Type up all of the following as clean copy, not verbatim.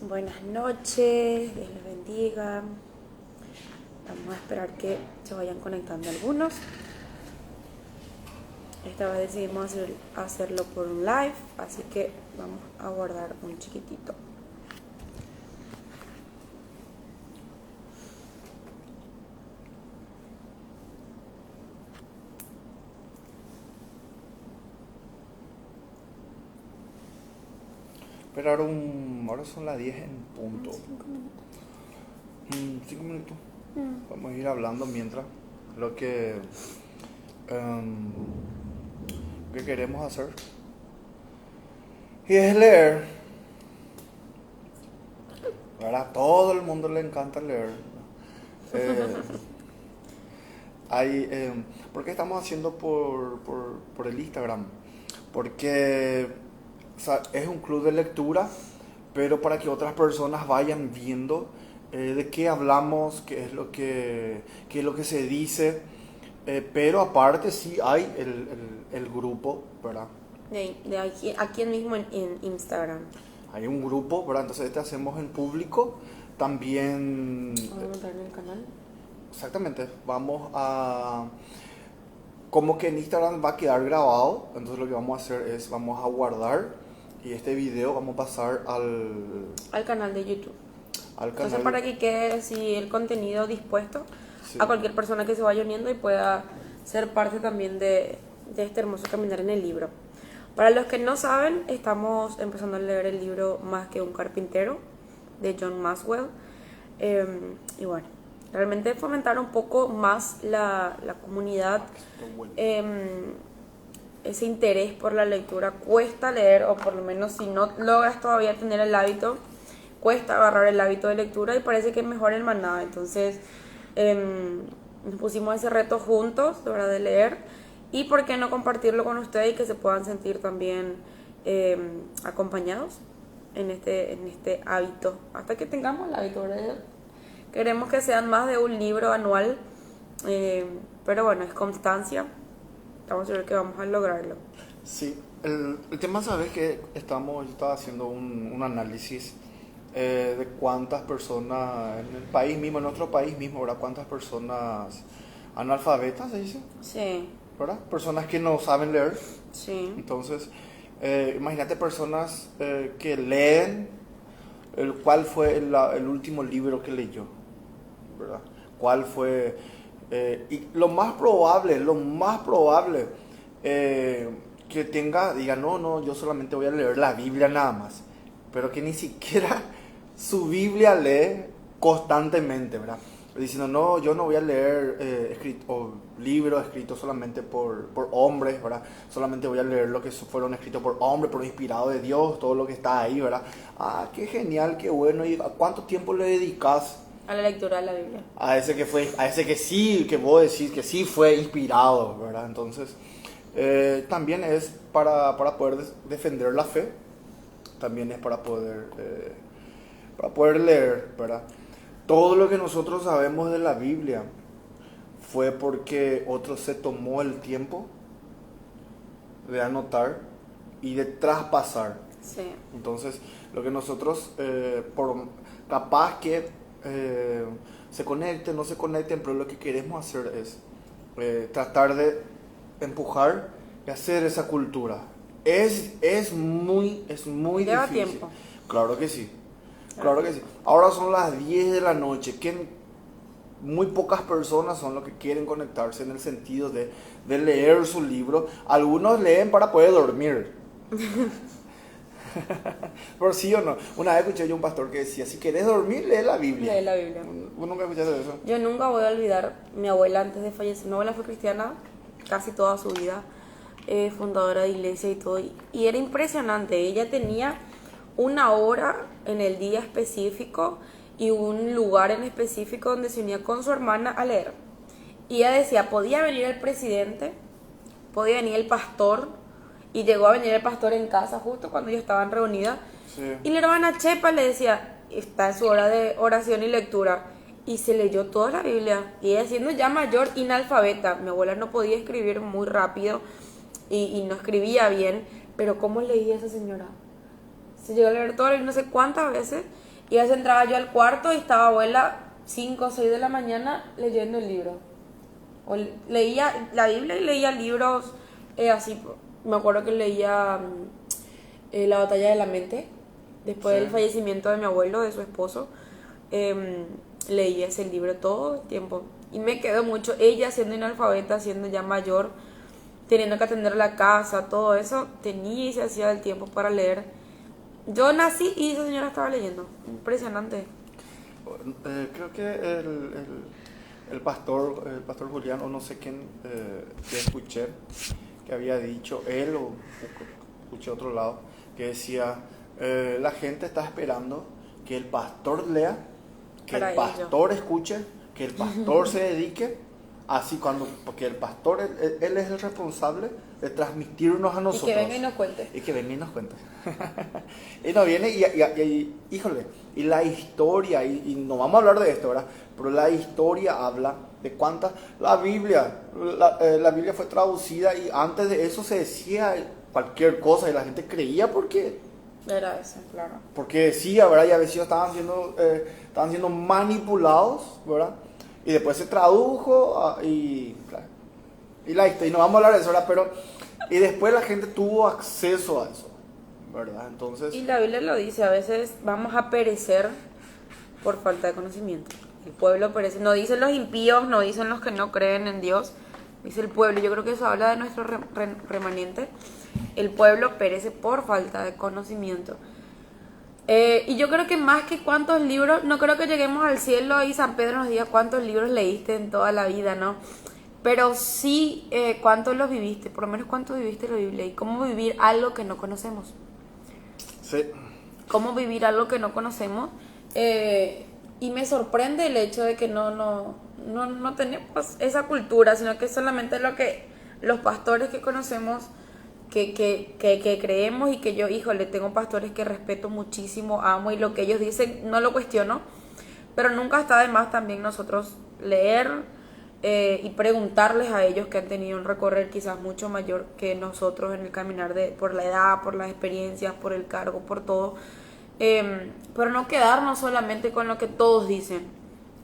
Buenas noches, Dios les bendiga. Vamos a esperar que se vayan conectando algunos. Esta vez decidimos hacerlo por un live, así que vamos a guardar un chiquitito. Pero ahora son las 10 en punto. 5 minutos. 5 minutos. Vamos a ir hablando mientras lo que queremos hacer. Y es leer. Ahora a todo el mundo le encanta leer. ¿Por qué estamos haciendo por el Instagram? Porque es un club de lectura, pero para que otras personas vayan viendo de qué hablamos, qué es lo que se dice, pero aparte sí hay el grupo, ¿verdad? De aquí mismo en Instagram. Hay un grupo, ¿verdad? Entonces este hacemos en público, también... Vamos a montar en el canal. Exactamente, como que en Instagram va a quedar grabado, entonces lo que vamos a hacer es, vamos a guardar y este video vamos a pasar al canal de YouTube. Al canal. Entonces para que quede así el contenido dispuesto Sí. a cualquier persona que se vaya uniendo y pueda ser parte también de este hermoso caminar en el libro. Para los que no saben, estamos empezando a leer el libro Más que un carpintero de John Maxwell. Y bueno, realmente fomentar un poco más la comunidad, ese interés por la lectura. Cuesta leer, o por lo menos si no logras todavía tener el hábito, cuesta agarrar el hábito de lectura y parece que es mejor en manada. Entonces nos pusimos ese reto juntos, de verdad, de leer, y por qué no compartirlo con ustedes y que se puedan sentir también acompañados en este hábito, hasta que tengamos el hábito, ¿verdad? Queremos que sean más de un libro anual, pero bueno, es constancia. Estamos seguros que vamos a lograrlo. Sí, el tema, ¿sabes? Que yo estaba haciendo un análisis de cuántas personas en el país mismo, en nuestro país mismo, ¿verdad? Cuántas personas analfabetas, se dice, Sí, ¿verdad? Personas que no saben leer. sí. Entonces, imagínate personas que leen, cuál fue el último libro que leyó, ¿verdad? ¿Cuál fue? Y lo más probable que diga, no, yo solamente voy a leer la Biblia nada más, pero que ni siquiera su Biblia lee constantemente, ¿verdad? Diciendo, no, yo no voy a leer libros escritos solamente por hombres, ¿verdad? Solamente voy a leer lo que fueron escritos por hombres, por inspirado de Dios, todo lo que está ahí, ¿verdad? Ah, qué genial, qué bueno. ¿Y a cuánto tiempo le dedicas A la lectura de la Biblia. a ese que sí, que vos decís que sí fue inspirado, ¿verdad? Entonces, también es para poder defender la fe, también es para poder leer, ¿verdad? Todo lo que nosotros sabemos de la Biblia fue porque otro se tomó el tiempo de anotar y de traspasar. Sí. Entonces, lo que nosotros, capaz que se conecten, no se conecten, pero lo que queremos hacer es tratar de empujar y hacer esa cultura. Es muy Lleva difícil. tiempo. Claro que sí. Claro que sí. Ahora son las 10 de la noche. Muy pocas personas son los que quieren conectarse en el sentido de leer su libro. Algunos leen para poder dormir. Pero sí o no. Una vez escuché yo un pastor que decía, si querés dormir, lee la Biblia. Lee la Biblia. ¿Vos nunca escuchaste eso? Yo nunca voy a olvidar mi abuela antes de fallecer. Mi abuela fue cristiana casi toda su vida, fundadora de iglesia y todo. Y era impresionante. Ella tenía una hora en el día específico y un lugar en específico donde se unía con su hermana a leer. Y ella decía, podía venir el presidente, podía venir el pastor, y llegó a venir el pastor en casa justo cuando ellos estaban reunidas. Sí. Y la hermana Chepa le decía, está en su hora de oración y lectura. Y se leyó toda la Biblia. Y ella, siendo ya mayor, inalfabeta. Mi abuela no podía escribir muy rápido y no escribía bien. Pero ¿cómo leía esa señora? Se llegó a leer todo, no sé cuántas veces. Y a veces entraba yo al cuarto y estaba abuela 5 o 6 de la mañana leyendo el libro. O leía la Biblia y leía libros así. Me acuerdo que leía La batalla de la mente. Después Sí. del fallecimiento de mi abuelo, de su esposo. Leía ese libro todo el tiempo. Y me quedó mucho. Ella siendo analfabeta, siendo ya mayor, teniendo que atender la casa, todo eso, tenía y se hacía el tiempo para leer. Yo nací y esa señora estaba leyendo. Impresionante. Creo que el pastor Julián, o no sé quién, que escuché, que había dicho, él o escuché otro lado, que decía, la gente está esperando que el pastor lea, que Para el pastor escuche, que el pastor se dedique, así porque el pastor, él es el responsable de transmitirnos a nosotros. Y que venga y nos cuente. Y que venga y nos cuente. Y nos viene híjole, y la historia, y no vamos a hablar de esto, ¿verdad? Pero la historia habla de cuántas, la Biblia fue traducida y antes de eso se decía cualquier cosa y la gente creía porque Era eso, claro. decía, ¿verdad? Y a veces estaban siendo manipulados, ¿verdad? Y después se tradujo y no vamos a hablar de eso, ¿verdad? Pero, y después la gente tuvo acceso a eso, ¿verdad? Entonces, Y la Biblia lo dice, a veces vamos a perecer por falta de conocimiento. El pueblo perece. No dicen los impíos, no dicen los que no creen en Dios, dice el pueblo. Yo creo que eso habla de nuestro remanente. El pueblo perece por falta de conocimiento. Y yo creo que más que cuántos libros, no creo que lleguemos al cielo y San Pedro nos diga cuántos libros leíste en toda la vida, ¿no? Pero sí cuántos los viviste, por lo menos cuántos viviste la Biblia y cómo vivir algo que no conocemos. sí. Cómo vivir algo que no conocemos. Y me sorprende el hecho de que no tenemos esa cultura, sino que solamente lo que los pastores que conocemos, que creemos, y que yo, híjole, tengo pastores que respeto muchísimo, amo, y lo que ellos dicen no lo cuestiono, pero nunca está de más también nosotros leer y preguntarles a ellos que han tenido un recorrer quizás mucho mayor que nosotros en el caminar por la edad, por las experiencias, por el cargo, por todo. Pero no quedarnos solamente con lo que todos dicen,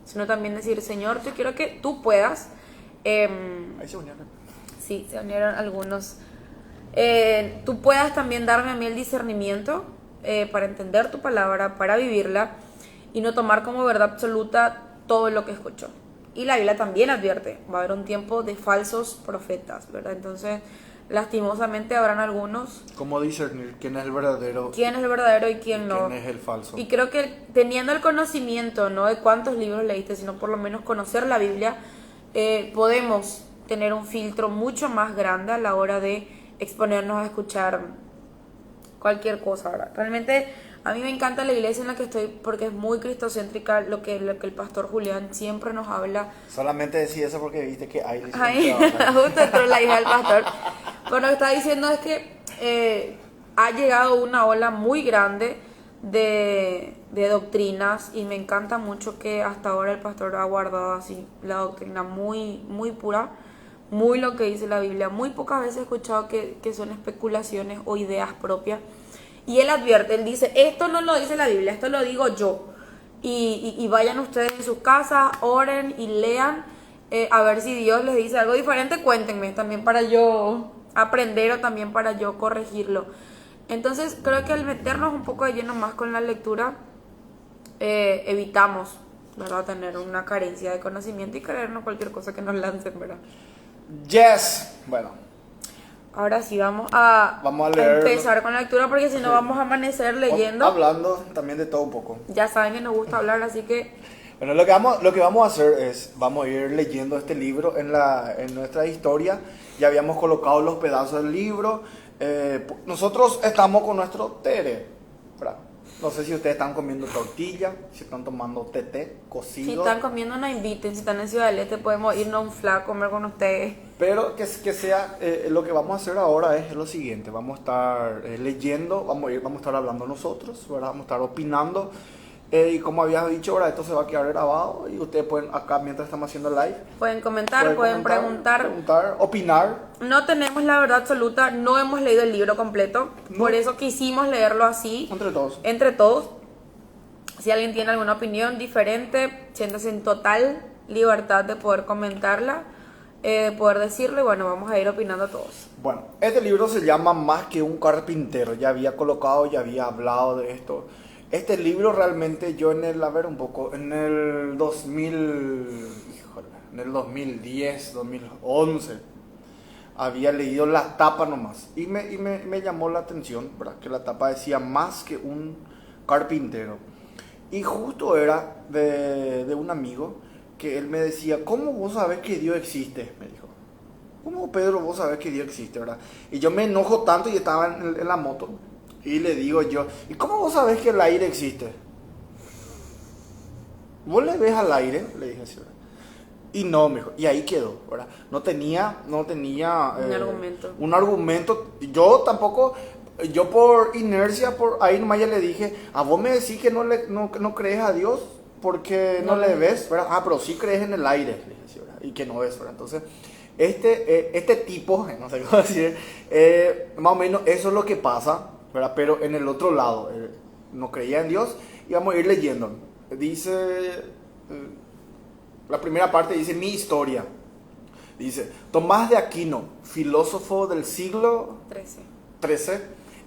sino también decir, Señor, yo quiero que tú puedas. Ahí se unieron. Sí, se unieron algunos. Tú puedas también darme a mí el discernimiento para entender tu palabra, para vivirla y no tomar como verdad absoluta todo lo que escucho. Y la Biblia también advierte, va a haber un tiempo de falsos profetas, ¿verdad? Entonces, lastimosamente habrán algunos. ¿Cómo discernir quién es el verdadero? ¿Quién es el verdadero y quién no? ¿Quién es el falso? Y creo que teniendo el conocimiento, no de cuántos libros leíste, sino por lo menos conocer la Biblia, podemos tener un filtro mucho más grande a la hora de exponernos a escuchar cualquier cosa, ¿verdad? Realmente a mí me encanta la iglesia en la que estoy porque es muy cristocéntrica, lo que el pastor Julián siempre nos habla. Solamente decís eso porque viste que hay Ay, justo entró la hija del pastor. Pero lo que está diciendo es que ha llegado una ola muy grande de doctrinas, y me encanta mucho que hasta ahora el pastor ha guardado así la doctrina muy, muy pura, muy lo que dice la Biblia. Muy pocas veces he escuchado que son especulaciones o ideas propias. Y él advierte, él dice, esto no lo dice la Biblia, esto lo digo yo. Y vayan ustedes en sus casas, oren y lean, a ver si Dios les dice algo diferente, cuéntenme también para yo aprender o también para yo corregirlo. Entonces creo que al meternos un poco de lleno más con la lectura, evitamos, ¿verdad?, tener una carencia de conocimiento y creernos cualquier cosa que nos lancen, ¿verdad? Yes. Bueno, Ahora sí vamos a leer. empezar con la lectura, porque si no vamos a amanecer leyendo. Hablando también de todo un poco. Ya saben que nos gusta hablar, así que Bueno, lo que vamos a hacer es, vamos a ir leyendo este libro en nuestra historia. Ya habíamos colocado los pedazos del libro. Nosotros estamos con nuestro tere, ¿verdad? No sé si ustedes están comiendo tortilla, si están tomando teté cocido. si están comiendo no inviten, si están en Ciudad del Este podemos irnos a un fla a comer con ustedes. Pero que sea, lo que vamos a hacer ahora es lo siguiente: vamos a estar leyendo, vamos a estar hablando nosotros, ¿verdad? Vamos a estar opinando. Y como habías dicho, ahora esto se va a quedar grabado y ustedes pueden, acá mientras estamos haciendo live, Pueden comentar, pueden preguntar. opinar. No tenemos la verdad absoluta, no hemos leído el libro completo, No. por eso quisimos leerlo así, Entre todos. entre todos. Si alguien tiene alguna opinión diferente, siéntase en total libertad de poder comentarla, de poder decirlo, y bueno, vamos a ir opinando todos. Bueno, este libro se llama Más que un carpintero. Ya había colocado, ya había hablado de esto. Este libro realmente yo en el 2010, 2011, había leído la tapa nomás. Y me llamó la atención, ¿verdad? Que la tapa decía más que un carpintero. Y justo era de un amigo que él me decía, ¿cómo vos sabés que Dios existe? Me dijo. ¿Cómo, Pedro, vos sabés que Dios existe, verdad? Y yo me enojo tanto y estaba en la moto. Y le digo yo, ¿y cómo vos sabés que el aire existe? ¿Vos le ves al aire? Le dije así, ¿verdad? Y no, me dijo, y ahí quedó, ¿verdad? No tenía un argumento. Yo tampoco, yo por inercia, por ahí nomás ya le dije, a vos me decís que no crees a Dios porque no le ves, ¿verdad? Ah, pero sí crees en el aire, le dije así, ¿verdad? Y que no ves, ¿verdad? Entonces, este tipo, no sé cómo decir, más o menos eso es lo que pasa, ¿verdad? Pero en el otro lado, no creía en Dios, y vamos a ir leyendo. Dice, la primera parte dice, mi historia. Dice, Tomás de Aquino, filósofo del siglo XIII,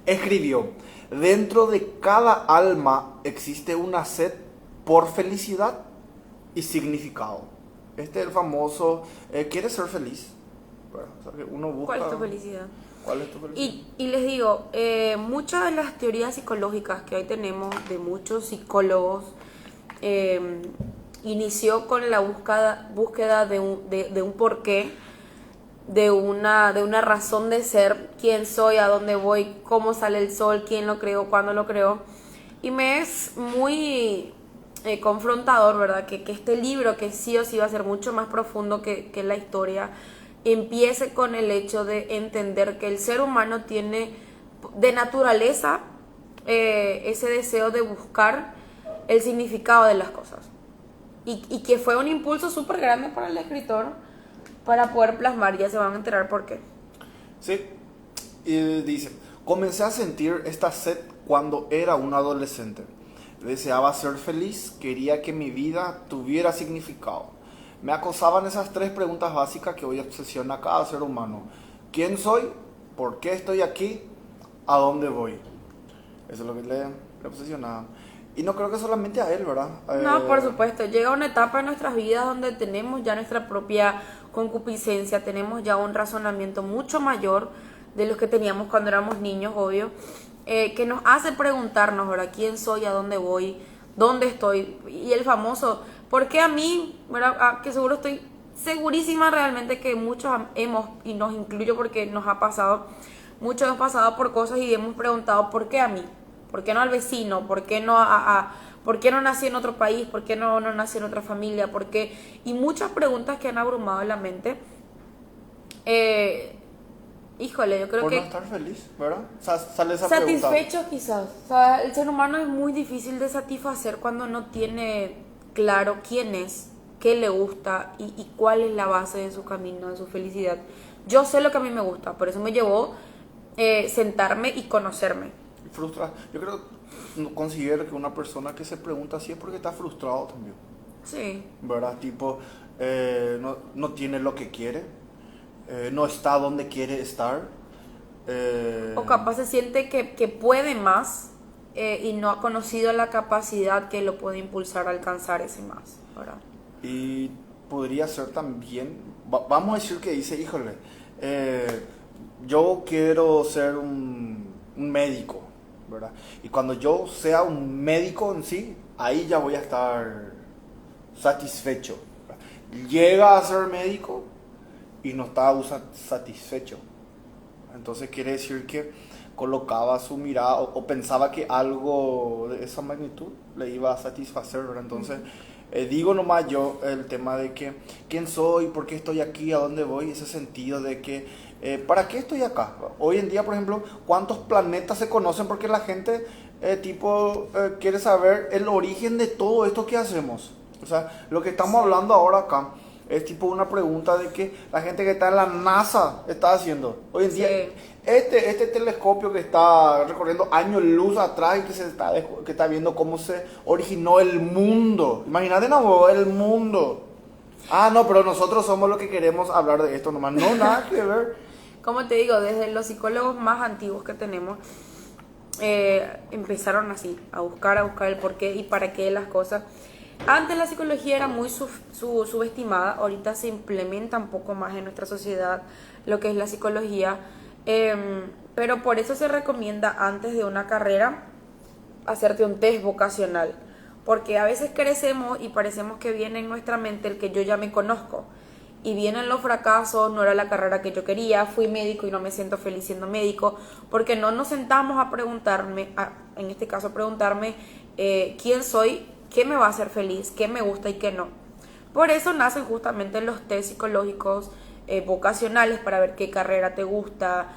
escribió, dentro de cada alma existe una sed por felicidad y significado. Este es el famoso, ¿quieres ser feliz? Bueno, o sea, que uno busca, ¿cuál es tu felicidad? ¿Cuál es tu felicidad? Y les digo, muchas de las teorías psicológicas que hoy tenemos de muchos psicólogos inició con la búsqueda de un porqué, de una razón de ser, quién soy, a dónde voy, cómo sale el sol, quién lo creó, cuándo lo creó. Y me es muy confrontador, ¿verdad? Que este libro, que sí o sí va a ser mucho más profundo que la historia, empiece con el hecho de entender que el ser humano tiene de naturaleza ese deseo de buscar el significado de las cosas. Y que fue un impulso súper grande para el escritor para poder plasmar, ya se van a enterar por qué. Sí, y dice, comencé a sentir esta sed cuando era un adolescente. Deseaba ser feliz, quería que mi vida tuviera significado. Me acosaban esas 3 preguntas básicas que hoy obsesionan a cada ser humano. ¿Quién soy? ¿Por qué estoy aquí? ¿A dónde voy? Eso es lo que le obsesionaba. Y no creo que solamente a él, ¿verdad? No, por supuesto. Llega una etapa en nuestras vidas donde tenemos ya nuestra propia concupiscencia, tenemos ya un razonamiento mucho mayor de los que teníamos cuando éramos niños, obvio, que nos hace preguntarnos, ¿verdad? ¿Quién soy? ¿A dónde voy? ¿Dónde estoy? Y el famoso, ¿por qué a mí? ¿Verdad? Que seguro estoy segurísima realmente que muchos hemos, y nos incluyo porque nos ha pasado, muchos hemos pasado por cosas y hemos preguntado, ¿por qué a mí? ¿Por qué no al vecino? ¿Por qué no ¿por qué no nací en otro país? ¿Por qué no nací en otra familia? ¿Por qué? Y muchas preguntas que han abrumado la mente. Híjole, yo creo por que... no estar feliz, ¿verdad? O sea, sale esa satisfecho pregunta. quizás. O sea, el ser humano es muy difícil de satisfacer cuando no tiene claro quién es, qué le gusta y cuál es la base de su camino, de su felicidad. Yo sé lo que a mí me gusta, por eso me llevó sentarme y conocerme. Frustra. Yo considero que una persona que se pregunta así es porque está frustrado también. Sí. ¿Verdad? Tipo, no tiene lo que quiere, no está donde quiere estar. O capaz se siente que puede más y no ha conocido la capacidad que lo puede impulsar a alcanzar ese más, ¿verdad? Y podría ser también, vamos a decir que dice, híjole, yo quiero ser un médico, ¿verdad? Y cuando yo sea un médico en sí, ahí ya voy a estar satisfecho, ¿verdad? Llega a ser médico y no está satisfecho. Entonces quiere decir que colocaba su mirada o pensaba que algo de esa magnitud le iba a satisfacer, ¿verdad? Entonces digo nomás yo el tema de que quién soy, por qué estoy aquí, a dónde voy, ese sentido de que ¿para qué estoy acá? Hoy en día, por ejemplo, ¿cuántos planetas se conocen? Porque la gente quiere saber el origen de todo esto que hacemos. O sea, lo que estamos hablando ahora acá, Es tipo una pregunta de que la gente que está en la NASA está haciendo. Hoy en día, Sí. este telescopio que está recorriendo años luz atrás y que está viendo cómo se originó el mundo. Imagínate, no, el mundo. Ah, no, pero nosotros somos los que queremos hablar de esto nomás. No, nada que ver. Como te digo, desde los psicólogos más antiguos que tenemos, empezaron así, a buscar el porqué y para qué de las cosas. Antes la psicología era muy subestimada, ahorita se implementa un poco más en nuestra sociedad lo que es la psicología, pero por eso se recomienda antes de una carrera hacerte un test vocacional, porque a veces crecemos y parecemos que viene en nuestra mente el que yo ya me conozco, y vienen los fracasos, no era la carrera que yo quería, fui médico y no me siento feliz siendo médico, porque no nos sentamos a preguntarme, en este caso preguntarme quién soy, qué me va a hacer feliz, qué me gusta y qué no. Por eso nacen justamente los test psicológicos vocacionales para ver qué carrera te gusta,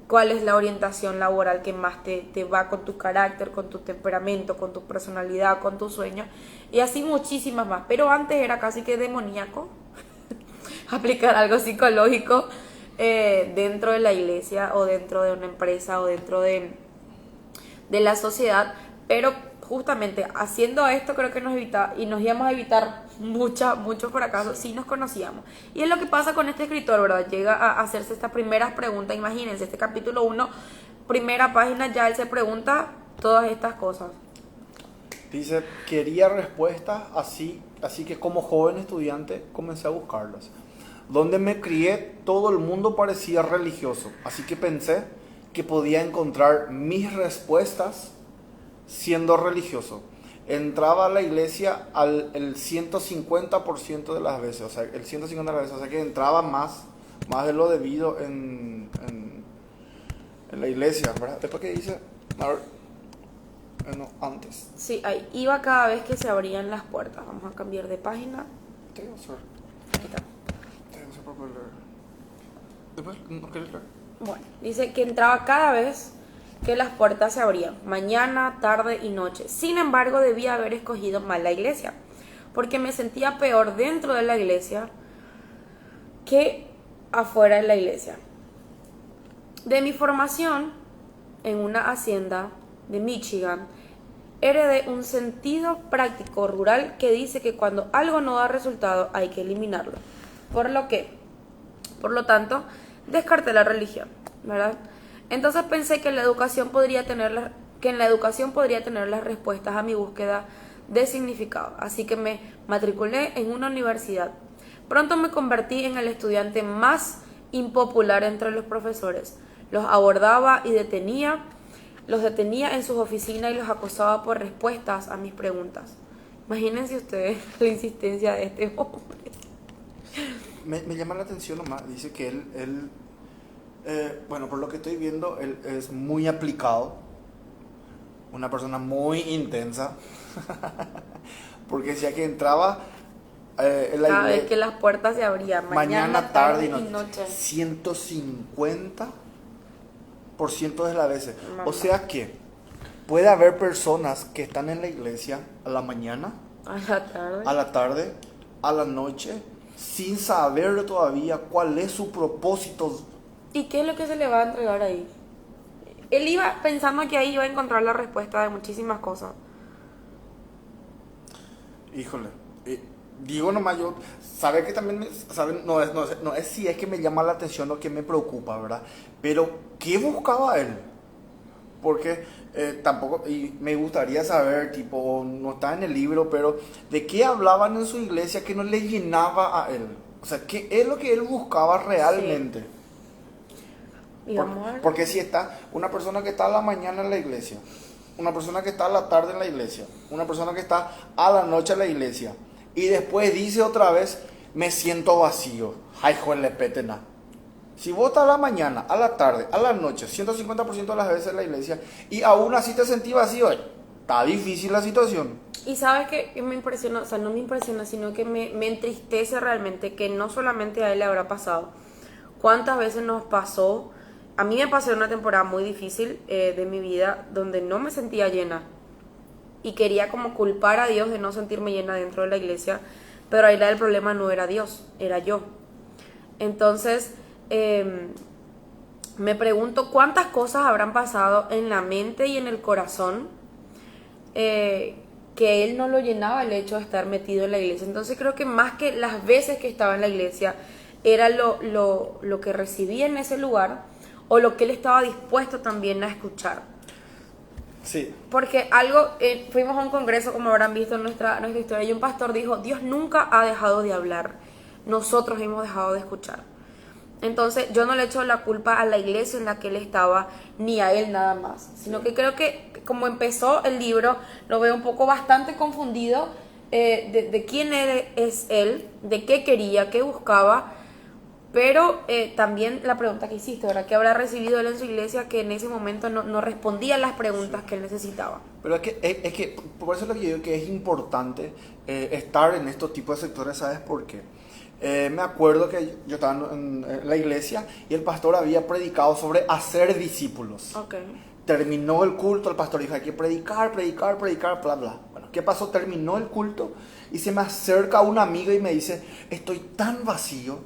cuál es la orientación laboral que más te va con tu carácter, con tu temperamento, con tu personalidad, con tus sueños, y así muchísimas más. Pero antes era casi que demoníaco aplicar algo psicológico dentro de la iglesia o dentro de una empresa o dentro de la sociedad, pero justamente haciendo esto creo que nos íbamos a evitar muchos fracasos si nos conocíamos. Y es lo que pasa con este escritor, ¿verdad? Llega a hacerse estas primeras preguntas. Imagínense, este capítulo 1, primera página, ya él se pregunta todas estas cosas. Dice, quería respuestas, así que como joven estudiante comencé a buscarlas. Donde me crié, todo el mundo parecía religioso, así que pensé que podía encontrar mis respuestas siendo religioso. Entraba a la iglesia el 150% de las veces, o sea, el 150% de las veces, o sea que entraba más de lo debido en la iglesia, ¿verdad? Después que dice, a ver, no, antes. Sí, ahí iba cada vez que se abrían las puertas. Vamos a cambiar de página. Tengo que hacer. Ahí está. Tengo que hacer para poder leer. Después, ¿no querés leer? Bueno, dice que entraba cada vez que las puertas se abrían, mañana, tarde y noche. Sin embargo, debía haber escogido mal la iglesia, porque me sentía peor dentro de la iglesia que afuera de la iglesia. De mi formación en una hacienda de Michigan, heredé un sentido práctico rural que dice que cuando algo no da resultado hay que eliminarlo. Por lo tanto, descarté la religión, ¿verdad? Entonces pensé que en la educación podría tener las respuestas a mi búsqueda de significado. Así que me matriculé en una universidad. Pronto me convertí en el estudiante más impopular entre los profesores. Los abordaba y los detenía en sus oficinas y los acosaba por respuestas a mis preguntas. Imagínense ustedes la insistencia de este hombre. Me llama la atención nomás, dice que él bueno, por lo que estoy viendo, él es muy aplicado, una persona muy intensa, porque decía que entraba cada vez que las puertas se abrían, mañana, tarde y noche. 150% de las veces. Mamá. O sea que puede haber personas que están en la iglesia a la mañana, A la tarde. a la tarde, a la noche, sin saber todavía cuál es su propósito. ¿Y qué es lo que se le va a entregar ahí? Él iba pensando que ahí iba a encontrar la respuesta de muchísimas cosas. Híjole, digo nomás yo, sabe que también, no es si es que me llama la atención o que me preocupa, ¿verdad? Pero, ¿qué buscaba él? Porque tampoco, y me gustaría saber, tipo, no está en el libro, pero ¿de qué hablaban en su iglesia que no le llenaba a él? O sea, ¿qué es lo que él buscaba realmente? Sí. Y vamos a ver. Porque si está una persona que está a la mañana en la iglesia, una persona que está a la tarde en la iglesia, una persona que está a la noche en la iglesia, y después dice otra vez, me siento vacío. Ay, joder, le petena. Si vos estás a la mañana, a la tarde, a la noche, 150% de las veces en la iglesia, y aún así te sentís vacío, está difícil la situación. Y sabes que me impresiona, o sea, no me impresiona, sino que me entristece realmente que no solamente a él le habrá pasado. ¿Cuántas veces nos pasó? A mí me pasó una temporada muy difícil de mi vida donde no me sentía llena y quería como culpar a Dios de no sentirme llena dentro de la iglesia, pero ahí el problema no era Dios, era yo. Entonces, me pregunto cuántas cosas habrán pasado en la mente y en el corazón que él no lo llenaba el hecho de estar metido en la iglesia. Entonces creo que más que las veces que estaba en la iglesia, era lo que recibía en ese lugar o lo que él estaba dispuesto también a escuchar. Sí. Porque fuimos a un congreso, como habrán visto en nuestra historia, y un pastor dijo, Dios nunca ha dejado de hablar, nosotros hemos dejado de escuchar. Entonces yo no le echo la culpa a la iglesia en la que él estaba, ni a él nada más, sino que creo que como empezó el libro, lo veo un poco bastante confundido de quién es él, de qué quería, qué buscaba, pero también la pregunta que hiciste, ¿verdad? ¿Qué habrá recibido él en su iglesia que en ese momento no respondía a las preguntas que él necesitaba? Pero es que por eso es lo que yo digo que es importante estar en estos tipos de sectores, ¿sabes por qué? Me acuerdo que yo estaba en la iglesia y el pastor había predicado sobre hacer discípulos. Okay. Terminó el culto, el pastor dijo, hay que predicar, bla, bla. Bueno, ¿qué pasó? Terminó el culto y se me acerca un amigo y me dice, estoy tan vacío.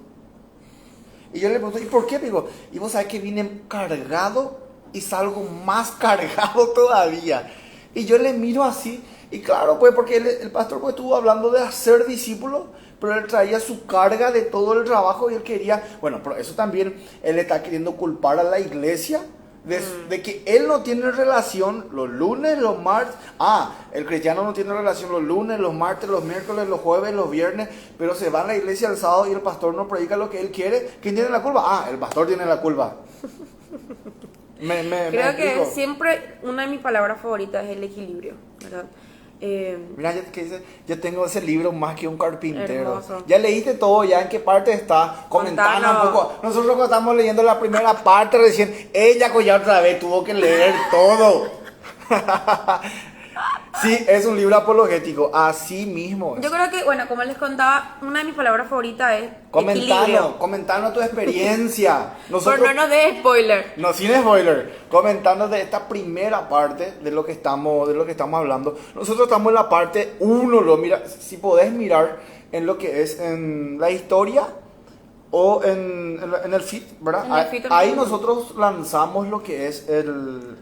Y yo le pregunto, ¿y por qué? Digo, y vos sabés que vine cargado y salgo más cargado todavía. Y yo le miro así, y claro, pues porque el pastor pues estuvo hablando de hacer discípulos, pero él traía su carga de todo el trabajo y él quería, bueno, pero eso también él está queriendo culpar a la iglesia de que él no tiene relación los lunes, los martes. El cristiano no tiene relación los lunes, los martes, los miércoles, los jueves, los viernes, pero se va a la iglesia el sábado y el pastor no predica lo que él quiere. ¿Quién tiene la culpa? El pastor tiene la culpa. Creo que siempre una de mis palabras favoritas es el equilibrio, ¿verdad? Mira, que dice, yo tengo ese libro más que un carpintero. Hermoso. Ya leíste todo, ya en qué parte está. Comentanos un poco. Nosotros estamos leyendo la primera parte recién. Ella ya otra vez tuvo que leer todo. Sí, es un libro apologético, así mismo. Yo creo que, bueno, como les contaba, una de mis palabras favoritas es equilibrio. Comentanos tu experiencia. Pero no nos des spoiler. No, sin spoiler. Comentanos de esta primera parte de lo que estamos hablando. Nosotros estamos en la parte 1, mira, si podés mirar en lo que es en la historia o en el feed, ¿verdad? Ahí nosotros lanzamos lo que es el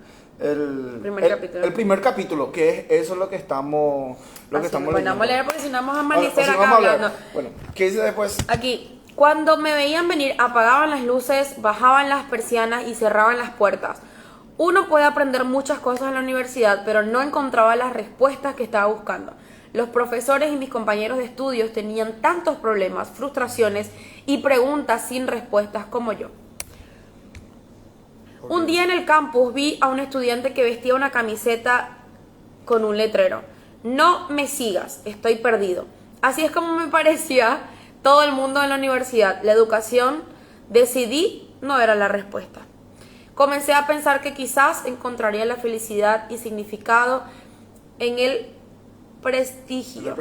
primer capítulo, que es eso lo que estamos leyendo. Bueno, vamos a leer porque si no vamos a amanecer acá hablando. Bueno, ¿qué dice después? Aquí, cuando me veían venir, apagaban las luces, bajaban las persianas y cerraban las puertas. Uno puede aprender muchas cosas en la universidad, pero no encontraba las respuestas que estaba buscando. Los profesores y mis compañeros de estudios tenían tantos problemas, frustraciones y preguntas sin respuestas como yo. Un día en el campus vi a un estudiante que vestía una camiseta con un letrero. No me sigas, estoy perdido. Así es como me parecía todo el mundo en la universidad. La educación, decidí, no era la respuesta. Comencé a pensar que quizás encontraría la felicidad y significado en el prestigio.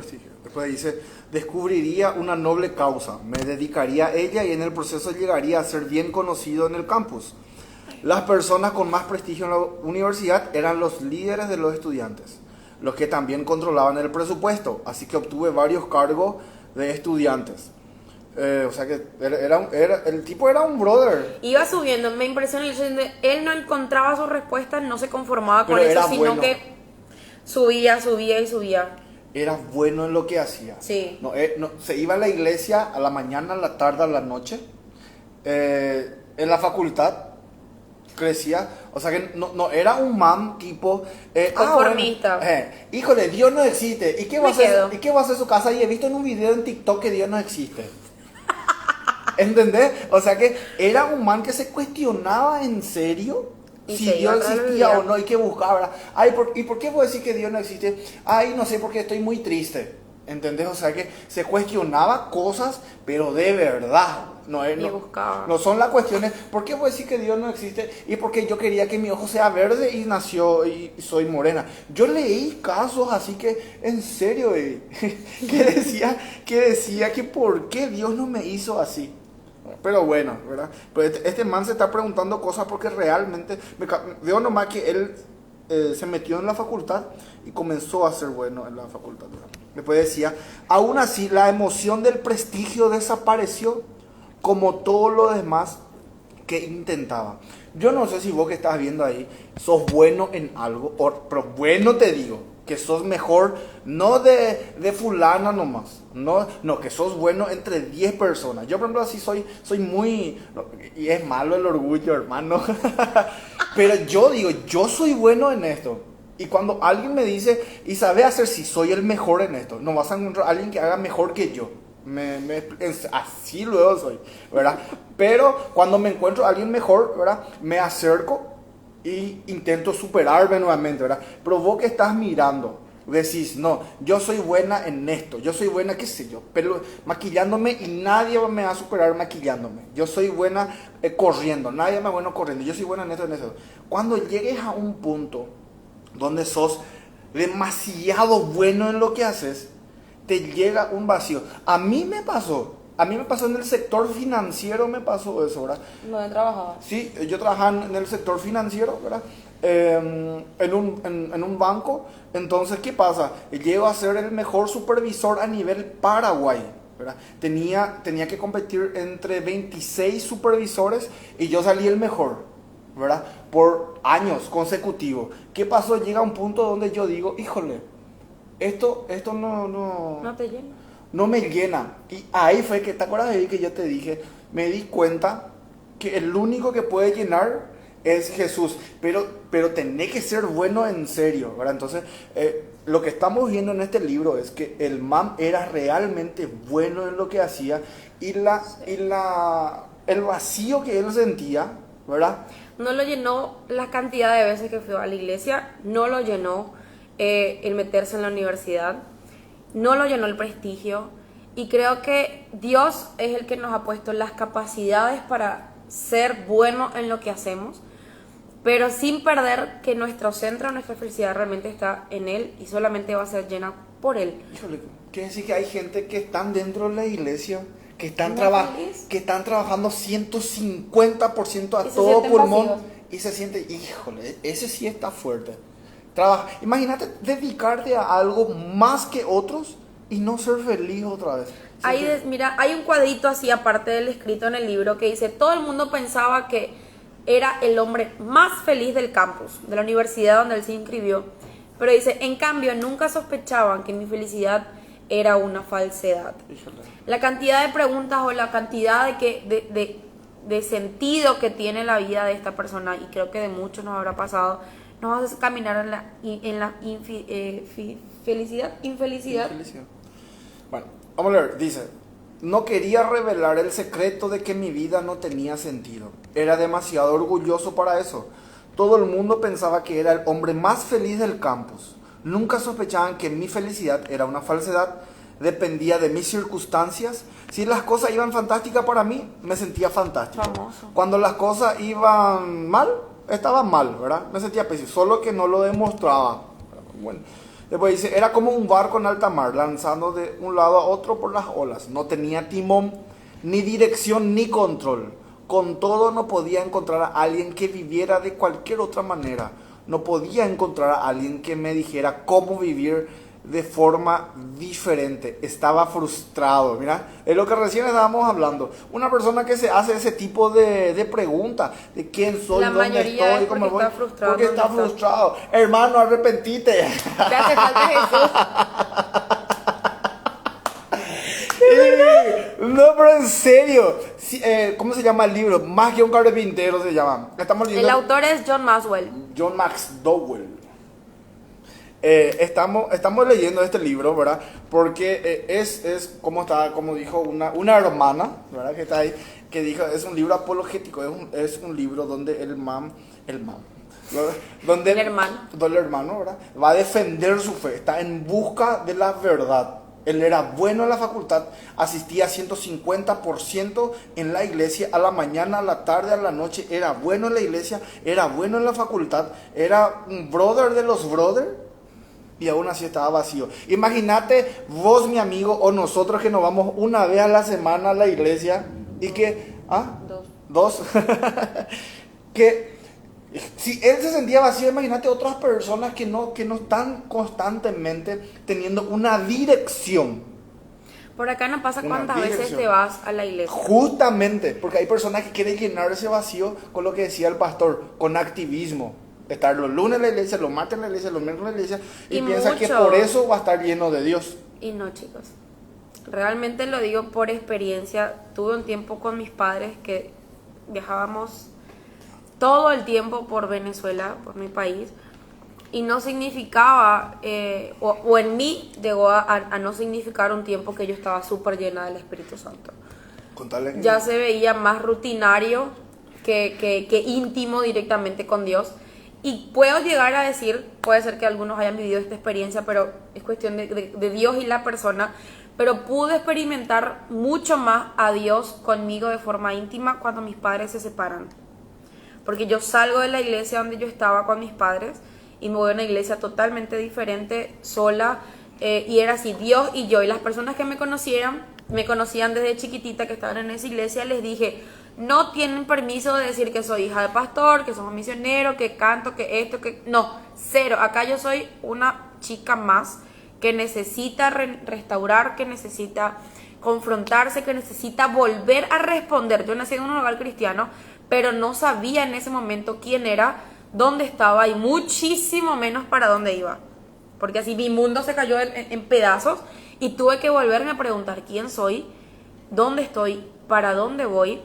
Después dice, descubriría una noble causa, me dedicaría a ella y en el proceso llegaría a ser bien conocido en el campus. Las personas con más prestigio en la universidad eran los líderes de los estudiantes, los que también controlaban el presupuesto, así que obtuve varios cargos de estudiantes. O sea que el tipo era un brother. Iba subiendo, me impresionó el hecho de él no encontraba sus respuestas, no se conformaba con eso, sino que subía y subía. Era bueno en lo que hacía. Sí. Se iba a la iglesia a la mañana, a la tarde, a la noche. En la facultad crecía, o sea que no era un man tipo conformista. Híjole, Dios no existe. ¿Y qué va a hacer su casa? Y he visto en un video en TikTok que Dios no existe. ¿Entendés? O sea que era un man que se cuestionaba en serio si Dios existía o no y que buscaba. ¿Y por qué vos decís que Dios no existe? No sé, porque estoy muy triste. ¿Entendés? O sea que se cuestionaba cosas, pero de verdad. No son las cuestiones. ¿Por qué voy a decir que Dios no existe? Y porque yo quería que mi ojo sea verde y nació y soy morena. Yo leí casos así que, en serio, que decía que por qué Dios no me hizo así. Pero bueno, ¿verdad? Pues este man se está preguntando cosas porque realmente veo nomás que él se metió en la facultad y comenzó a ser bueno en la facultad, ¿verdad? Después decía, aún así la emoción del prestigio desapareció como todo lo demás que intentaba. Yo no sé si vos que estás viendo ahí sos bueno en algo, pero bueno te digo, que sos mejor, no de fulana nomás, no, que sos bueno entre 10 personas. Yo por ejemplo así soy muy, y es malo el orgullo, hermano, pero yo digo, yo soy bueno en esto. Y cuando alguien me dice, y sabe hacer si soy el mejor en esto, no vas a encontrar a alguien que haga mejor que yo. Así luego soy, ¿verdad? Pero cuando me encuentro a alguien mejor, ¿verdad? Me acerco y intento superarme nuevamente, ¿verdad? Pero vos que estás mirando, decís, no, yo soy buena en esto, yo soy buena, qué sé yo, pero maquillándome y nadie me va a superar maquillándome. Yo soy buena corriendo, nadie me va bueno corriendo, yo soy buena en esto, en eso. Cuando llegues a un punto donde sos demasiado bueno en lo que haces, te llega un vacío. A mí me pasó en el sector financiero, me pasó eso, ¿verdad? ¿Dónde trabajabas? Sí, yo trabajaba en el sector financiero, ¿verdad? En un banco. Entonces, ¿qué pasa? Llego a ser el mejor supervisor a nivel Paraguay, ¿verdad? Tenía que competir entre 26 supervisores y yo salí el mejor, ¿verdad? Por años consecutivos. ¿Qué pasó? Llega un punto donde yo digo, híjole, esto No te llena. no me llena. Y ahí fue que, ¿te acuerdas de ahí que yo te dije? Me di cuenta que el único que puede llenar es Jesús. Pero tenés que ser bueno en serio, ¿verdad? Entonces, lo que estamos viendo en este libro es que el man era realmente bueno en lo que hacía y el vacío que él sentía, ¿verdad? No lo llenó la cantidad de veces que fue a la iglesia, no lo llenó el meterse en la universidad, no lo llenó el prestigio, y creo que Dios es el que nos ha puesto las capacidades para ser buenos en lo que hacemos, pero sin perder que nuestro centro, nuestra felicidad realmente está en Él y solamente va a ser llena por Él. Híjole, quiere decir que hay gente que están dentro de la iglesia, que están trabajando 150% a todo pulmón vacíos. Y se siente, híjole, ese sí está fuerte. Imagínate dedicarte a algo más que otros y no ser feliz otra vez. Mira, hay un cuadrito así aparte del escrito en el libro que dice, todo el mundo pensaba que era el hombre más feliz del campus, de la universidad donde él se inscribió, pero dice, en cambio nunca sospechaban que mi felicidad era una falsedad. Híjole. La cantidad de preguntas o la cantidad de sentido que tiene la vida de esta persona, y creo que de muchos nos habrá pasado, nos hace caminar en la infelicidad. Bueno, vamos a leer. Dice, no quería revelar el secreto de que mi vida no tenía sentido. Era demasiado orgulloso para eso. Todo el mundo pensaba que era el hombre más feliz del campus. Nunca sospechaban que mi felicidad era una falsedad. Dependía de mis circunstancias. Si las cosas iban fantásticas para mí, me sentía fantástico. Famoso. Cuando las cosas iban mal, estaba mal, ¿verdad? Me sentía pésimo, solo que no lo demostraba. Bueno, después dice, era como un barco en alta mar, lanzando de un lado a otro por las olas. No tenía timón, ni dirección, ni control. Con todo, no podía encontrar a alguien que viviera de cualquier otra manera. No podía encontrar a alguien que me dijera cómo vivir de forma diferente. Estaba frustrado. Mira, es lo que recién estábamos hablando. Una persona que se hace ese tipo de preguntas, de quién soy, dónde estoy, cómo voy, porque está frustrado. Hermano, arrepentite. Te hace falta Jesús. No, pero en serio, ¿cómo se llama el libro? Más que un carpintero se llama. Estamos leyendo. El autor es John Maxwell. John McDowell. Estamos leyendo este libro, ¿verdad? Porque es como dijo una hermana, ¿verdad? Que está ahí, que dijo, es un libro apologético, es un libro donde el hermano, ¿verdad? Va a defender su fe, está en busca de la verdad. Él era bueno en la facultad, asistía 150% en la iglesia, a la mañana, a la tarde, a la noche, era bueno en la iglesia, era bueno en la facultad, era un brother de los brothers. Y aún así estaba vacío. Imagínate vos, mi amigo, o nosotros que nos vamos una vez a la semana a la iglesia y que... ¿Ah? Dos. Que Si él se sentía vacío, imagínate otras personas que no están constantemente teniendo una dirección. Por acá no pasa Una cuántas veces dirección. te vas a la iglesia. Justamente, porque hay personas que quieren llenar ese vacío con lo que decía el pastor, con activismo. Estar los lunes en la iglesia, los martes en la iglesia, los miércoles en la iglesia, y piensa que por eso va a estar lleno de Dios. Y no, chicos. Realmente lo digo por experiencia. Tuve un tiempo con mis padres que viajábamos todo el tiempo por Venezuela, por mi país, y no significaba, o en mí llegó a no significar un tiempo que yo estaba súper llena del Espíritu Santo. Contarle que Ya se veía más rutinario que íntimo directamente con Dios. Y puedo llegar a decir, puede ser que algunos hayan vivido esta experiencia, pero es cuestión de Dios y la persona. Pero pude experimentar mucho más a Dios conmigo de forma íntima cuando mis padres se separan. Porque yo salgo de la iglesia donde yo estaba con mis padres y me voy a una iglesia totalmente diferente, sola, y era así, Dios y yo. Y las personas que me conocían desde chiquitita, que estaban en esa iglesia, les dije, no tienen permiso de decir que soy hija de pastor, que somos misioneros, que canto, que esto, que... No, cero. Acá yo soy una chica más que necesita restaurar, que necesita confrontarse, que necesita volver a responder. Yo nací en un hogar cristiano, pero no sabía en ese momento quién era, dónde estaba y muchísimo menos para dónde iba. Porque así mi mundo se cayó en pedazos y tuve que volverme a preguntar quién soy, dónde estoy, para dónde voy.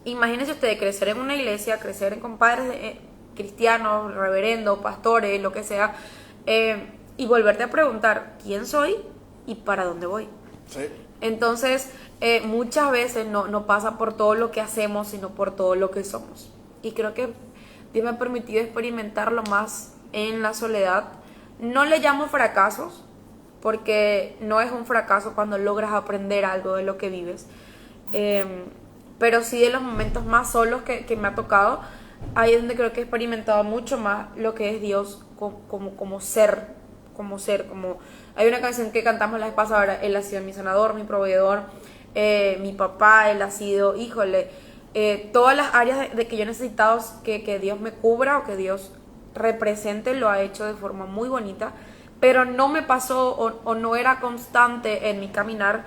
Imagínense ustedes crecer en una iglesia, crecer con padres cristianos, reverendos, pastores, lo que sea, y volverte a preguntar quién soy y para dónde voy. sí. Entonces, muchas veces no pasa por todo lo que hacemos, sino por todo lo que somos. Y creo que Dios me ha permitido experimentarlo más en la soledad. No le llamo fracasos, porque no es un fracaso cuando logras aprender algo de lo que vives. Pero sí de los momentos más solos que me ha tocado, ahí es donde creo que he experimentado mucho más lo que es Dios como ser. Hay una canción que cantamos la vez pasada, Él ha sido mi sanador, mi proveedor, mi papá, Él ha sido, híjole, todas las áreas de que yo he necesitado que Dios me cubra o que Dios represente, lo ha hecho de forma muy bonita, pero no me pasó o no era constante en mi caminar,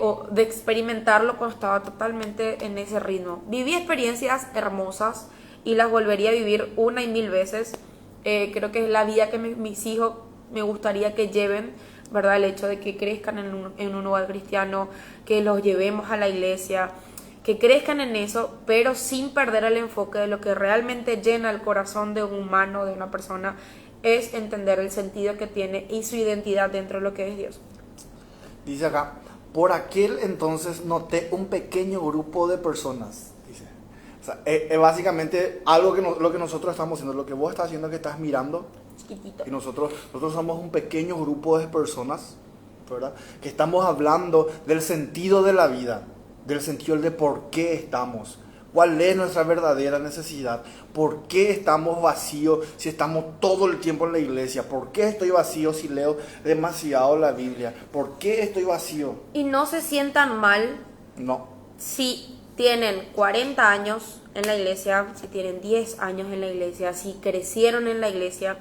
o de experimentarlo cuando estaba totalmente en ese ritmo. Viví experiencias hermosas y las volvería a vivir una y mil veces. Creo que es la vida que mis hijos me gustaría que lleven, ¿verdad? El hecho de que crezcan en un hogar cristiano, que los llevemos a la iglesia, que crezcan en eso, pero sin perder el enfoque de lo que realmente llena el corazón de un humano, de una persona, es entender el sentido que tiene y su identidad dentro de lo que es Dios. Dice acá, por aquel entonces noté un pequeño grupo de personas. Dice, o sea, básicamente algo lo que nosotros estamos haciendo, lo que vos estás haciendo, que estás mirando, Chiquitito. y nosotros somos un pequeño grupo de personas, ¿verdad? Que estamos hablando del sentido de la vida, del sentido de por qué estamos, cuál es nuestra verdadera necesidad, por qué estamos vacíos si estamos todo el tiempo en la iglesia, por qué estoy vacío si leo demasiado la Biblia, por qué estoy vacío. Y no se sientan mal No, si tienen 40 años en la iglesia, si tienen 10 años en la iglesia, si crecieron en la iglesia.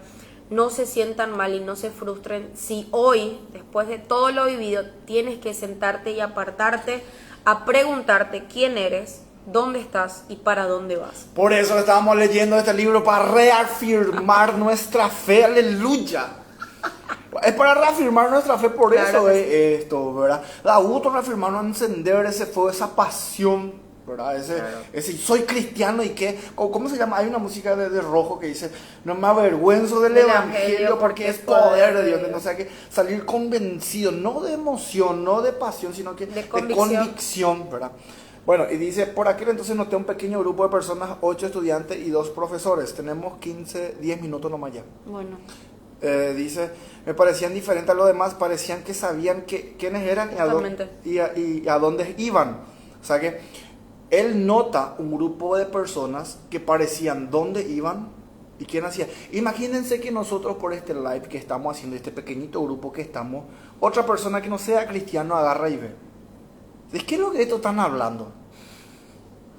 No se sientan mal y no se frustren si hoy, después de todo lo vivido, tienes que sentarte y apartarte a preguntarte quién eres, dónde estás y para dónde vas. por eso estamos leyendo este libro, para reafirmar nuestra fe, aleluya. Es para reafirmar nuestra fe, por Claro eso que es esto, ¿verdad? Da gusto reafirmarnos, encender ese fuego, esa pasión, ¿verdad? Ese soy cristiano y qué, ¿cómo se llama? Hay una música de Rojo que dice, no me avergüenzo del evangelio porque es poder de Dios. O sea, que salir convencido, no de emoción, no de pasión, sino que de convicción, ¿verdad? Bueno, y dice, por aquel entonces noté un pequeño grupo de personas, 8 estudiantes y 2 profesores. Tenemos 10 minutos nomás ya. Bueno. Dice, me parecían diferentes a los demás, parecían que sabían quiénes eran y a dónde iban. O sea que él nota un grupo de personas que parecían dónde iban y quién hacía. Imagínense que nosotros por este live que estamos haciendo, este pequeñito grupo que estamos, otra persona que no sea cristiano agarra y ve. ¿De qué es lo que estos están hablando?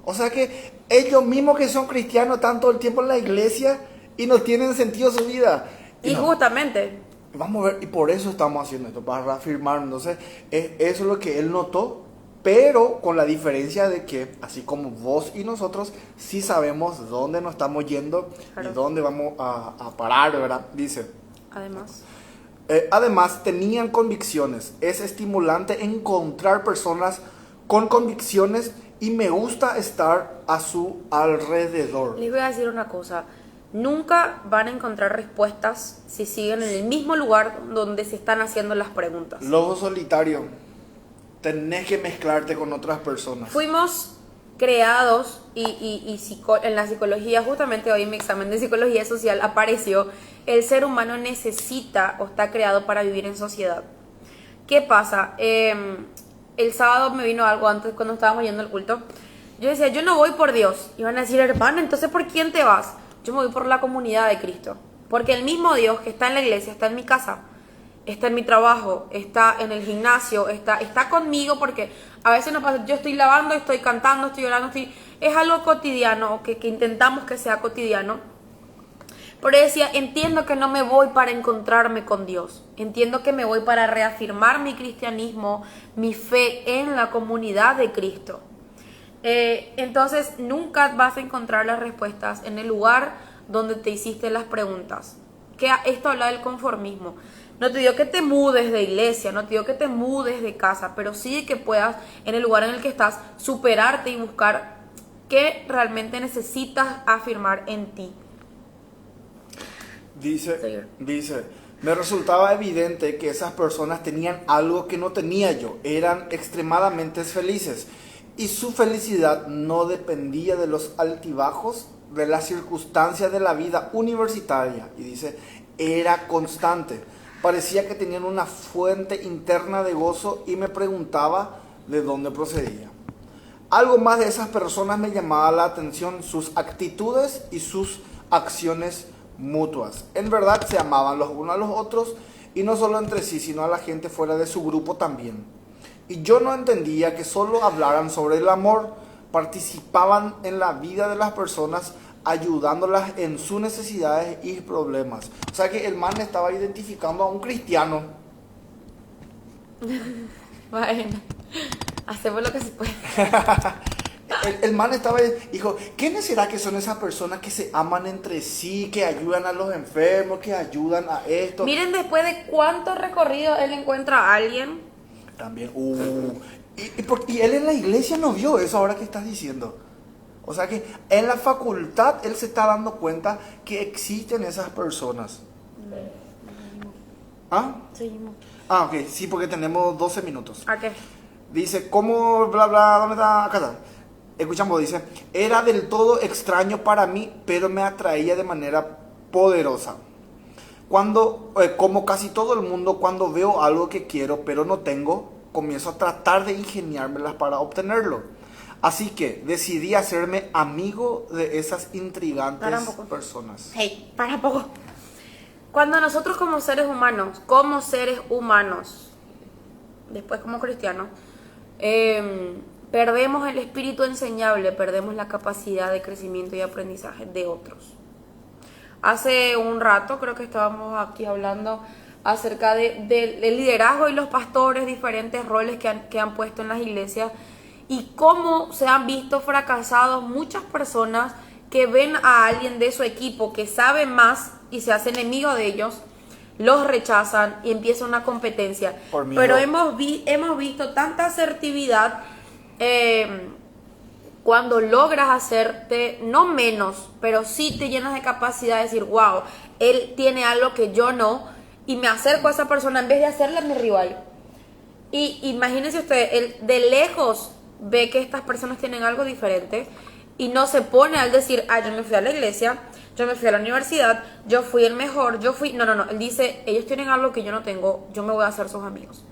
O sea que ellos mismos que son cristianos están todo el tiempo en la iglesia y no tienen sentido su vida. Y no, justamente, vamos a ver, y por eso estamos haciendo esto, para reafirmar. Entonces, eso es lo que él notó, pero con la diferencia de que, así como vos y nosotros, sí sabemos dónde nos estamos yendo claro, y dónde vamos a parar, ¿verdad? Dice, además, tenían convicciones. Es estimulante encontrar personas con convicciones y me gusta estar a su alrededor. les voy a decir una cosa. Nunca van a encontrar respuestas si siguen en el mismo lugar donde se están haciendo las preguntas. Lobo solitario. Tenés que mezclarte con otras personas. Fuimos creados en la psicología, justamente hoy en mi examen de psicología social apareció, el ser humano necesita o está creado para vivir en sociedad. ¿Qué pasa? El sábado me vino algo antes cuando estábamos yendo al culto. Yo decía, yo no voy por Dios. Y van a decir, hermana, entonces ¿por quién te vas? Yo me voy por la comunidad de Cristo. Porque el mismo Dios que está en la iglesia está en mi casa, está en mi trabajo, está en el gimnasio, está conmigo, porque a veces no pasa, yo estoy lavando, estoy cantando, estoy llorando, es algo cotidiano, que intentamos que sea cotidiano. Pero decía, entiendo que no me voy para encontrarme con Dios, entiendo que me voy para reafirmar mi cristianismo, mi fe en la comunidad de Cristo. Entonces nunca vas a encontrar las respuestas en el lugar donde te hiciste las preguntas. Que esto habla del conformismo. No te digo que te mudes de iglesia, no te digo que te mudes de casa, pero sí que puedas en el lugar en el que estás superarte y buscar qué realmente necesitas afirmar en ti. Dice, me resultaba evidente que esas personas tenían algo que no tenía yo, eran extremadamente felices y su felicidad no dependía de los altibajos, de las circunstancias de la vida universitaria, y dice, era constante, parecía que tenían una fuente interna de gozo y me preguntaba de dónde procedía. Algo más de esas personas me llamaba la atención, sus actitudes y sus acciones mutuas. En verdad se amaban los unos a los otros y no solo entre sí, sino a la gente fuera de su grupo también. Y yo no entendía que solo hablaran sobre el amor, participaban en la vida de las personas, ayudándolas en sus necesidades y problemas. O sea que el man estaba identificando a un cristiano. Bueno, hacemos lo que se puede. El man estaba, dijo, ¿quiénes será que son esas personas que se aman entre sí, que ayudan a los enfermos, que ayudan a esto? Miren después de cuánto recorrido él encuentra a alguien. También, y él en la iglesia no vio eso ahora que estás diciendo. O sea que en la facultad él se está dando cuenta que existen esas personas. ¿Ah? Seguimos. Ah, ok, sí, porque tenemos 12 minutos. ¿A qué? Dice, ¿cómo, bla, bla, dónde está? Acá está. Escuchamos, dice, era del todo extraño para mí, pero me atraía de manera poderosa. Cuando, como casi todo el mundo, cuando veo algo que quiero, pero no tengo, comienzo a tratar de ingeniármelas para obtenerlo. Así que decidí hacerme amigo de esas intrigantes personas. Hey, para poco. Cuando nosotros como seres humanos, después como cristianos, perdemos el espíritu enseñable, perdemos la capacidad de crecimiento y aprendizaje de otros. Hace un rato creo que estábamos aquí hablando acerca del liderazgo y los pastores, diferentes roles que han puesto en las iglesias y cómo se han visto fracasados muchas personas que ven a alguien de su equipo que sabe más y se hace enemigo de ellos, los rechazan y empieza una competencia. Pero hemos visto tanta asertividad cuando logras hacerte, no menos, pero sí te llenas de capacidad de decir, wow, él tiene algo que yo no, y me acerco a esa persona en vez de hacerle a mi rival. Y imagínense ustedes, él de lejos ve que estas personas tienen algo diferente y no se pone al decir, yo me fui a la iglesia, yo me fui a la universidad, yo fui el mejor, no, él dice, ellos tienen algo que yo no tengo, yo me voy a hacer sus amigos.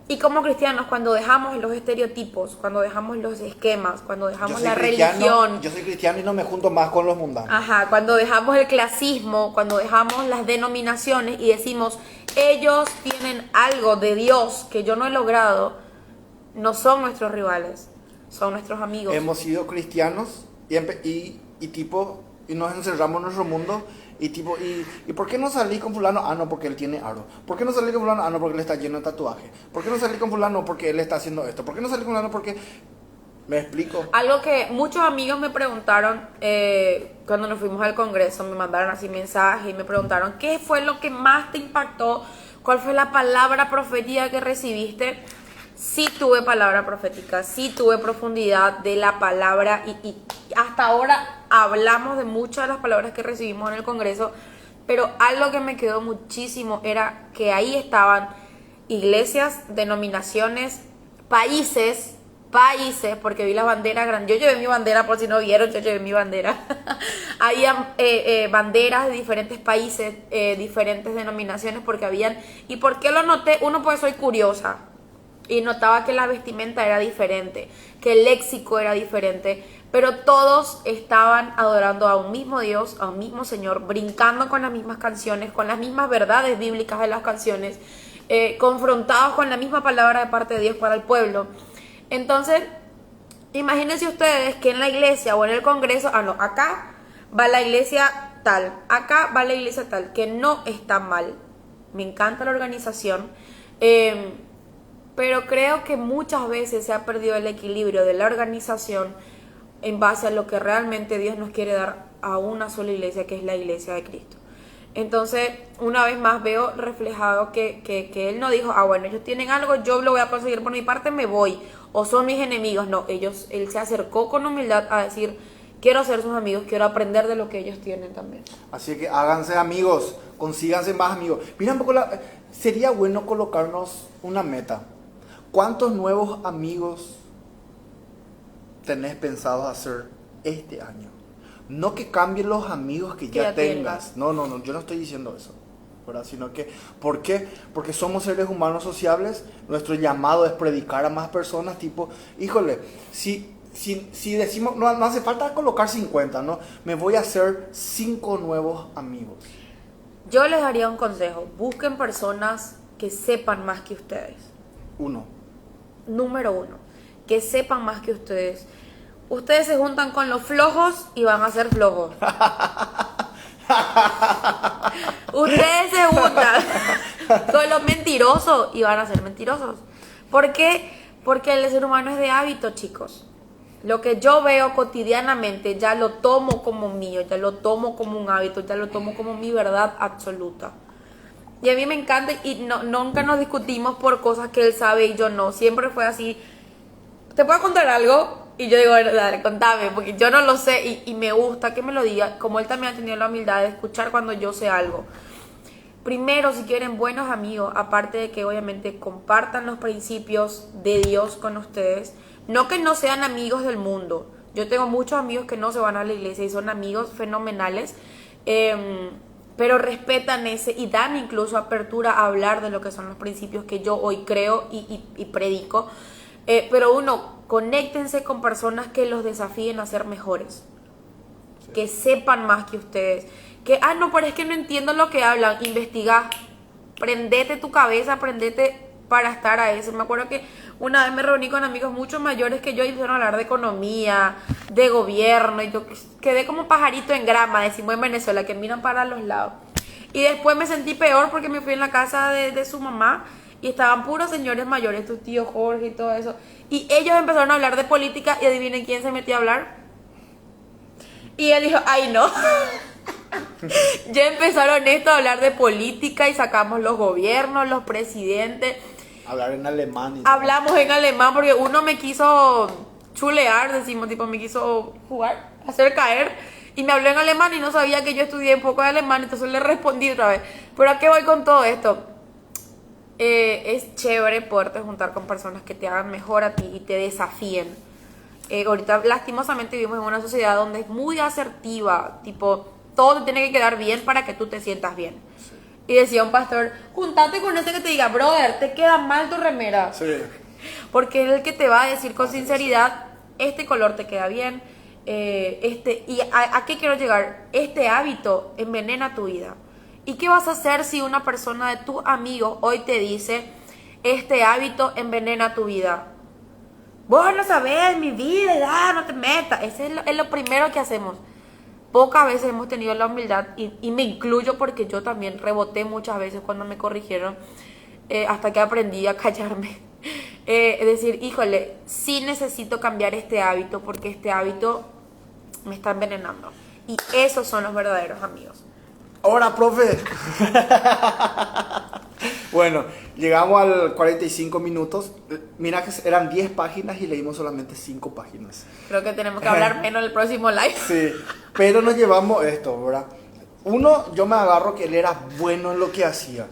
Y como cristianos, cuando dejamos los estereotipos, cuando dejamos los esquemas, cuando dejamos la religión... Yo soy cristiano y no me junto más con los mundanos. Ajá, cuando dejamos el clasismo, cuando dejamos las denominaciones y decimos, ellos tienen algo de Dios que yo no he logrado, no son nuestros rivales. son nuestros amigos. Hemos sido cristianos y tipo, y nos encerramos en nuestro mundo y tipo, ¿y por qué no salí con fulano? Ah, no, porque él tiene aro. ¿Por qué no salí con fulano? Ah, no, porque él está lleno de tatuaje. ¿Por qué no salí con fulano? Porque él está haciendo esto. ¿Por qué no salí con fulano? Porque... ¿Me explico? Algo que muchos amigos me preguntaron cuando nos fuimos al congreso, me mandaron así mensajes y me preguntaron ¿qué fue lo que más te impactó? ¿Cuál fue la palabra profética que recibiste? Sí tuve palabra profética, sí tuve profundidad de la palabra y hasta ahora hablamos de muchas de las palabras que recibimos en el congreso, pero algo que me quedó muchísimo era que ahí estaban iglesias, denominaciones, países, porque vi las banderas grandes. Yo llevé mi bandera, por si no vieron, yo llevé mi bandera. Había banderas de diferentes países, diferentes denominaciones, porque habían... ¿Y por qué lo noté? Uno, pues soy curiosa. Y notaba que la vestimenta era diferente, que el léxico era diferente, pero todos estaban adorando a un mismo Dios, a un mismo Señor, brincando con las mismas canciones, con las mismas verdades bíblicas de las canciones, confrontados con la misma palabra de parte de Dios para el pueblo. Entonces, imagínense ustedes que en la iglesia o en el congreso, acá va la iglesia tal, acá va la iglesia tal, que no está mal. Me encanta la organización, pero creo que muchas veces se ha perdido el equilibrio de la organización en base a lo que realmente Dios nos quiere dar a una sola iglesia, que es la iglesia de Cristo. Entonces, una vez más veo reflejado que Él no dijo, bueno, ellos tienen algo, yo lo voy a conseguir por mi parte, me voy, o son mis enemigos. No, Él se acercó con humildad a decir, quiero ser sus amigos, quiero aprender de lo que ellos tienen también. Así que háganse amigos, consíganse más amigos. Mira un poco, sería bueno colocarnos una meta. ¿Cuántos nuevos amigos tenés pensados hacer este año? No que cambien los amigos que ya tengas. No, yo no estoy diciendo eso, ¿verdad? Sino que, ¿por qué? Porque somos seres humanos sociables. Nuestro llamado es predicar a más personas. Tipo, híjole, si decimos, no hace falta colocar 50, ¿no? Me voy a hacer 5 nuevos amigos. Yo les daría un consejo. Busquen personas que sepan más que ustedes. Número 1, que sepan más que ustedes. Ustedes se juntan con los flojos y van a ser flojos. Ustedes se juntan con los mentirosos y van a ser mentirosos. ¿Por qué? Porque el ser humano es de hábito, chicos. Lo que yo veo cotidianamente ya lo tomo como mío, ya lo tomo como un hábito, ya lo tomo como mi verdad absoluta. Y a mí me encanta y nunca nos discutimos por cosas que él sabe y yo no. Siempre fue así. ¿Te puedo contar algo? Y yo digo, dale, contame, porque yo no lo sé y me gusta que me lo diga, como él también ha tenido la humildad de escuchar cuando yo sé algo. Primero, si quieren buenos amigos, aparte de que obviamente compartan los principios de Dios con ustedes, no que no sean amigos del mundo. Yo tengo muchos amigos que no se van a la iglesia y son amigos fenomenales, pero respetan ese y dan incluso apertura a hablar de lo que son los principios que yo hoy creo y predico. Pero conéctense con personas que los desafíen a ser mejores, sí, que sepan más que ustedes, que, no, pero es que no entiendo lo que hablan. Investiga, prendete tu cabeza, prendete para estar a eso. Me acuerdo que una vez me reuní con amigos mucho mayores que yo y empezaron a hablar de economía, de gobierno, y yo quedé como pajarito en grama, decimos en Venezuela, que miran para los lados. Y después me sentí peor porque me fui en la casa de su mamá y estaban puros señores mayores, tu tío Jorge y todo eso. Y ellos empezaron a hablar de política y adivinen quién se metió a hablar. Y él dijo, ay no. Ya empezaron esto a hablar de política y sacamos los gobiernos, los presidentes. Hablar en alemán. Hablamos en alemán porque uno me quiso chulear, decimos, tipo me quiso jugar, hacer caer. Y me habló en alemán y no sabía que yo estudié un poco de alemán, entonces le respondí otra vez. ¿Pero a qué voy con todo esto? Es chévere poderte juntar con personas que te hagan mejor a ti y te desafíen. Ahorita lastimosamente vivimos en una sociedad donde es muy asertiva, tipo, todo te tiene que quedar bien para que tú te sientas bien. Sí. Y decía un pastor, juntate con ese que te diga, brother, te queda mal tu remera. Sí. Porque es el que te va a decir con sinceridad, este color te queda bien, y ¿a qué quiero llegar? Este hábito envenena tu vida. ¿Y qué vas a hacer si una persona de tus amigos hoy te dice, este hábito envenena tu vida? vos no sabés mi vida, ya, no te metas. Ese es lo primero que hacemos. Pocas veces hemos tenido la humildad, y me incluyo porque yo también reboté muchas veces cuando me corrigieron, hasta que aprendí a callarme. Es decir, híjole, sí necesito cambiar este hábito porque este hábito me está envenenando. Y esos son los verdaderos amigos. Ahora, profe. Bueno, llegamos al 45 minutos. Mira que eran 10 páginas y leímos solamente 5 páginas. Creo que tenemos que hablar menos en el próximo live. Sí, pero nos llevamos esto, ¿verdad? Uno, yo me agarro que él era bueno en lo que hacía.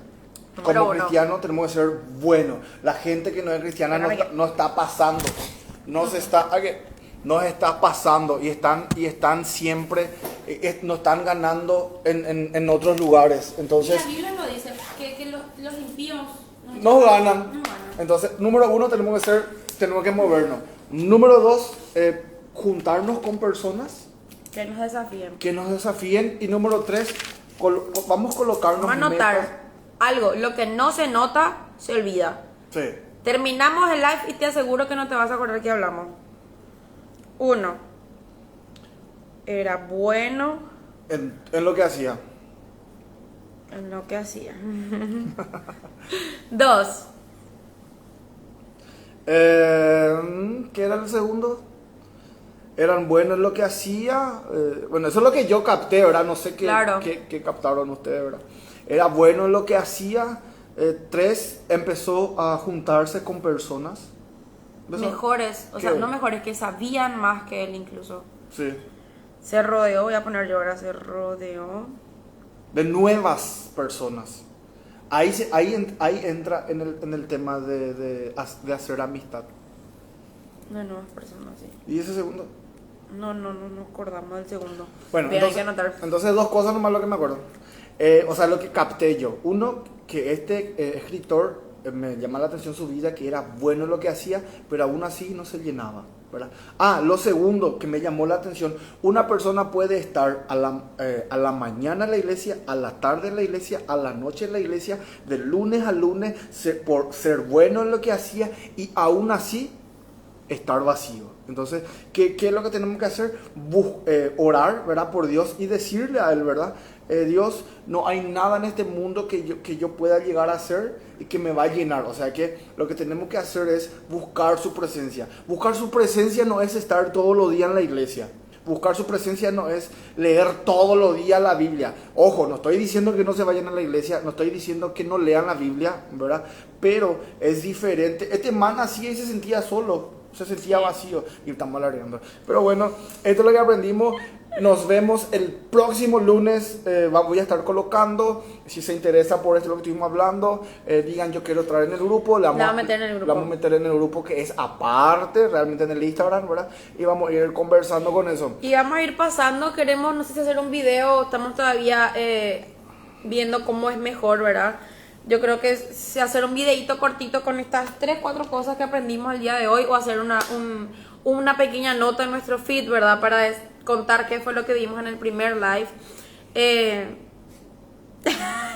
Como cristiano tenemos que ser buenos. La gente que no es cristiana no está pasando. Nos está pasando y están siempre, nos están ganando en otros lugares. Entonces, la Biblia lo dice, que los impíos nos ganan. Entonces, número 1, tenemos que movernos. Número 2, juntarnos con personas que nos desafíen. Y número 3, vamos a colocarnos vamos a notar metas. algo, lo que no se nota, se olvida. Sí. Terminamos el live y te aseguro que no te vas a acordar que hablamos. 1. Era bueno En lo que hacía. en lo que hacía. 2. ¿Qué era el segundo? Eran buenos en lo que hacía. Bueno, eso es lo que yo capté, ¿verdad? No sé qué captaron ustedes, ¿verdad? Era bueno en lo que hacía. 3, empezó a juntarse con personas. Mejores, o sea, no mejores, que sabían más que él incluso. Sí. Se rodeó, voy a poner yo ahora, se rodeó de nuevas personas. Ahí entra en el tema de hacer amistad. de nuevas personas, sí. ¿Y ese segundo? No acordamos del segundo. Bueno, bien, hay que anotar. Entonces 2 cosas nomás lo que me acuerdo. O sea, lo que capté yo. Uno, que este escritor, me llama la atención su vida, que era bueno en lo que hacía, pero aún así no se llenaba, ¿verdad? Lo segundo que me llamó la atención, una persona puede estar a la mañana en la iglesia, a la tarde en la iglesia, a la noche en la iglesia, de lunes a lunes, por ser bueno en lo que hacía, y aún así estar vacío. Entonces, ¿qué es lo que tenemos que hacer? Orar, ¿verdad? Por Dios y decirle a Él, ¿verdad? Dios, no hay nada en este mundo que yo pueda llegar a hacer y que me va a llenar. O sea que lo que tenemos que hacer es buscar su presencia. Buscar su presencia no es estar todos los días en la iglesia. Buscar su presencia no es leer todos los días la Biblia. Ojo, no estoy diciendo que no se vayan a la iglesia, no estoy diciendo que no lean la Biblia, ¿verdad? Pero es diferente. Este man así y se sentía solo. Se sentía vacío y estamos alargando. Pero bueno, esto es lo que aprendimos. Nos vemos el próximo lunes. Voy a estar colocando. Si se interesa por esto lo que estuvimos hablando, digan yo quiero traer en el grupo. La vamos a meter en el grupo que es aparte, realmente en el Instagram, ¿verdad? Y vamos a ir conversando con eso. Y vamos a ir pasando. Queremos, no sé si hacer un video. Estamos todavía viendo cómo es mejor, ¿verdad? Yo creo que es hacer un videito cortito con estas 3-4 cosas que aprendimos el día de hoy, o hacer una pequeña nota en nuestro feed, ¿verdad? Para contar qué fue lo que vimos en el primer live.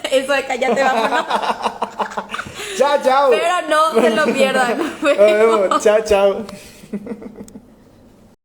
Eso de cállate, vámonos. Chao. Pero no se lo pierdan. Nos vemos. Chao.